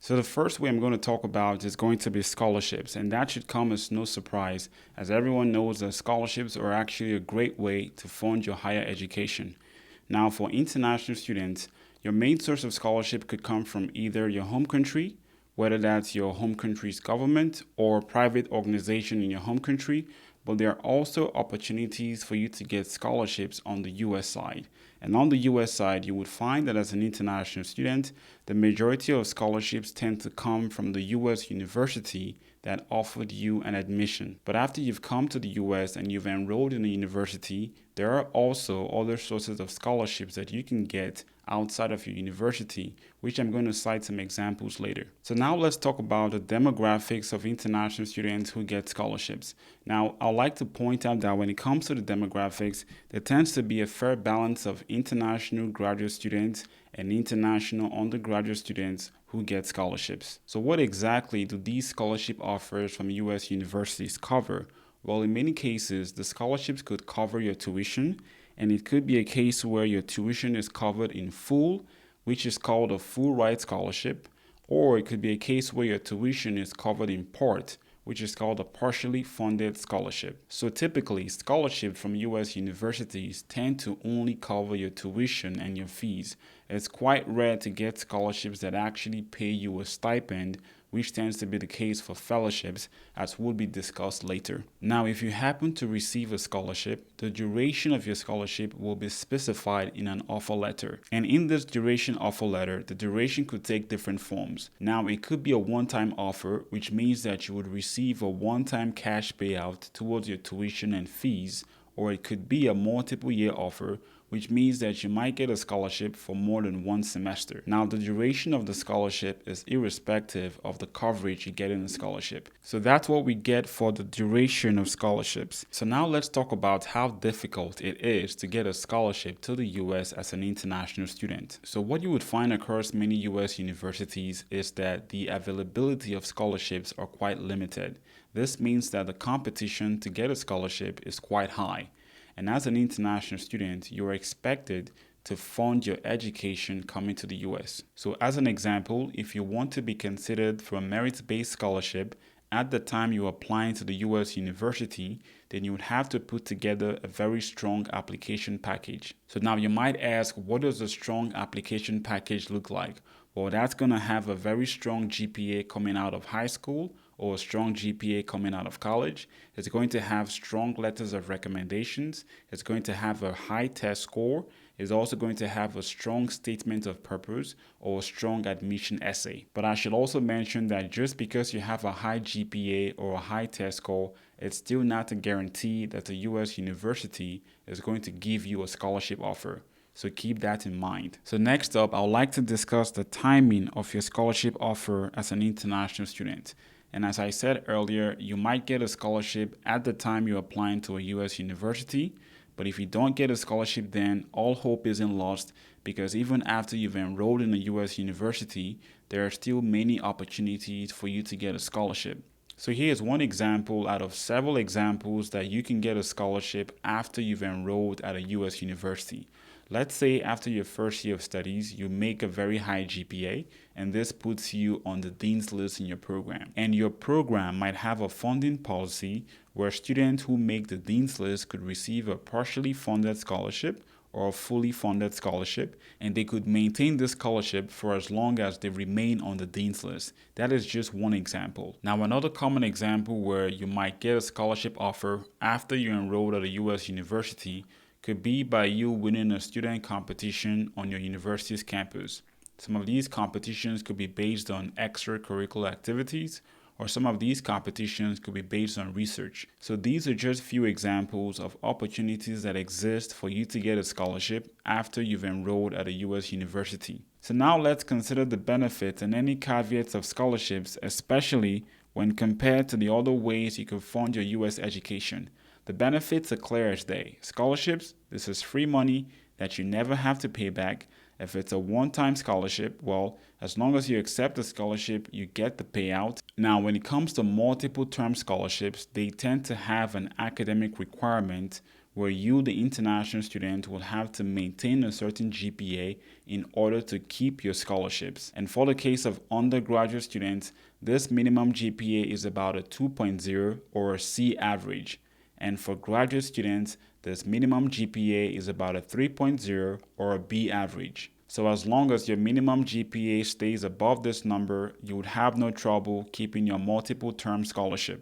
So the first way I'm going to talk about is going to be scholarships, and that should come as no surprise, as everyone knows that scholarships are actually a great way to fund your higher education. Now, for international students, your main source of scholarship could come from either your home country, whether that's your home country's government or private organization in your home country, but there are also opportunities for you to get scholarships on the US side. And on the US side, you would find that as an international student, the majority of scholarships tend to come from the US university that offered you an admission. But after you've come to the US and you've enrolled in a university, there are also other sources of scholarships that you can get outside of your university, which I'm going to cite some examples later. So now let's talk about the demographics of international students who get scholarships. Now, I'd like to point out that when it comes to the demographics, there tends to be a fair balance of international graduate students and international undergraduate students who get scholarships. So what exactly do these scholarship offers from US universities cover? Well, in many cases, the scholarships could cover your tuition, and it could be a case where your tuition is covered in full, which is called a full ride scholarship, or it could be a case where your tuition is covered in part, which is called a partially funded scholarship. So typically, scholarships from US universities tend to only cover your tuition and your fees. It's quite rare to get scholarships that actually pay you a stipend, which tends to be the case for fellowships, as will be discussed later. Now, if you happen to receive a scholarship, the duration of your scholarship will be specified in an offer letter. And in this duration offer letter, the duration could take different forms. Now, it could be a one-time offer, which means that you would receive a one-time cash payout towards your tuition and fees, or it could be a multiple year offer, which means that you might get a scholarship for more than one semester. Now, the duration of the scholarship is irrespective of the coverage you get in the scholarship. So that's what we get for the duration of scholarships. So now let's talk about how difficult it is to get a scholarship to the US as an international student. So what you would find across many US universities is that the availability of scholarships are quite limited. This means that the competition to get a scholarship is quite high. And as an international student, you are expected to fund your education coming to the US. So as an example, if you want to be considered for a merit-based scholarship at the time you're applying to the US university, then you would have to put together a very strong application package. So now you might ask, what does a strong application package look like? Well, that's going to have a very strong GPA coming out of high school or a strong GPA coming out of college. It's going to have strong letters of recommendations. It's going to have a high test score. It's also going to have a strong statement of purpose or a strong admission essay. But I should also mention that just because you have a high GPA or a high test score, it's still not a guarantee that the US university is going to give you a scholarship offer. So keep that in mind. So next up, I would like to discuss the timing of your scholarship offer as an international student. And as I said earlier, you might get a scholarship at the time you're applying to a US university. But if you don't get a scholarship, then all hope isn't lost, because even after you've enrolled in a US university, there are still many opportunities for you to get a scholarship. So here's one example out of several examples that you can get a scholarship after you've enrolled at a US university. Let's say after your first year of studies, you make a very high GPA, and this puts you on the dean's list in your program. And your program might have a funding policy where students who make the dean's list could receive a partially funded scholarship or a fully funded scholarship, and they could maintain this scholarship for as long as they remain on the dean's list. That is just one example. Now, another common example where you might get a scholarship offer after you enrolled at a US university could be by you winning a student competition on your university's campus. Some of these competitions could be based on extracurricular activities, or some of these competitions could be based on research. So these are just few examples of opportunities that exist for you to get a scholarship after you've enrolled at a US university. So now let's consider the benefits and any caveats of scholarships, especially when compared to the other ways you could fund your US education. The benefits are clear as day. Scholarships, this is free money that you never have to pay back. If it's a one-time scholarship, well, as long as you accept the scholarship, you get the payout. Now, when it comes to multiple term scholarships, they tend to have an academic requirement where you, the international student, will have to maintain a certain GPA in order to keep your scholarships. And for the case of undergraduate students, this minimum GPA is about a 2.0 or a C average. And for graduate students, this minimum GPA is about a 3.0 or a B average. So as long as your minimum GPA stays above this number, you would have no trouble keeping your multiple term scholarship.